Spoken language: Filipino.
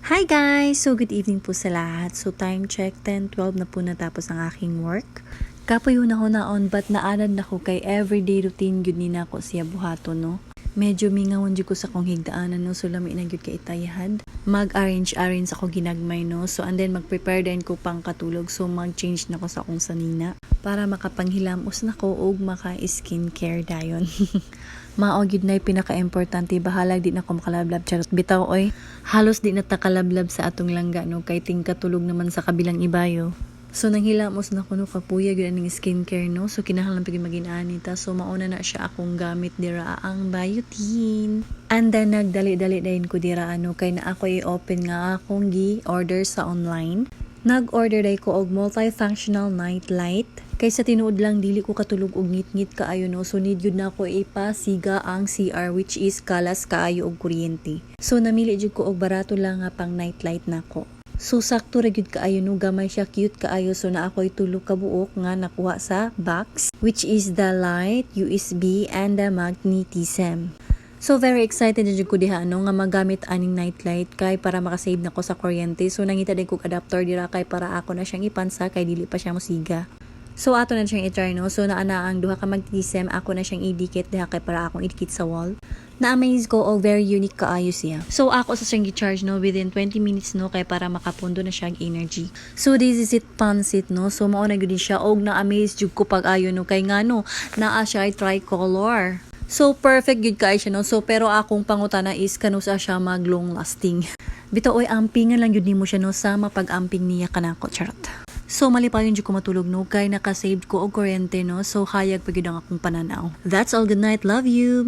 Hi guys! So good evening po sa lahat. So time check 10:12 na po natapos ang aking work. Kapuyo na ko naon but naanad na ko kay everyday routine gyud ni nako siya buhaton no. Medyo mingawon jud ko sa kong higdaanan no, so lami na gyud kay itayhad. Mag-arrange ako ginagmay no. So and then mag-prepare din ko pang katulog. So mag-change na ko sa akong sanina para makapanghilamos na ko og maka-skincare dayon. Mao gyud nay pinaka-importante, bahalag di na ko makalablab charot bitaw oy. Halos di na ta kalablab sa atong langga no kay tingkatulog naman sa kabilang ibayo. So nanghilamos na ko no kapuya gyud aning skincare no. So kinahanglan pagid magin-ani ta. So mauna na siya akong gamit dira ang biotin. And then nagdali-dali dayon ko dira ano kay na ako i-open nga akong gi-order sa online. Nag-order day ko og multifunctional night light. Kaysa tinuod lang dili ko katulog og ngit-ngit kaayo no. So need yun na ako ipasiga ang CR which is kalas kaayo og kuryente. So namili jud ko og barato lang nga pang night light nako. So sakto ra gyud kaayo no, gamay siya, cute kaayo. So na ako'y tulo ka buok nga nakuha sa box which is the light, USB and the magnetism. So very excited jud ko diha no nga magamit aning night light kay para makasave nako sa kuryente. So nangita din kog adapter dira kay para ako na siyang ipansa kay dili pa siya mosiga. So ato na siyang i-try no. So naana ang duha ka magnetism, ako na siyang idikit diha kay para akong idikit sa wall. Na-amaze ko og very unique kaayo siya. So ako sa siyang i-charge no within 20 minutes no kay para makapundo na siya ang energy. So this is it pansit no. So mao na gyud siya og na-amaze jud ko pag ayo no kay ngano naa siya ay tricolor. So perfect gud kay siya no. So pero akong pangutana is kanusa siya mag long lasting. Bitaw oy ampingan lang gyud nimo siya no sa mapag-amping niya kanako charot. So malipayon jud ko matulog no kay naka-save ko og kuryente no. So hayag pa gyud ang akong pananaw. That's all, good night, love you.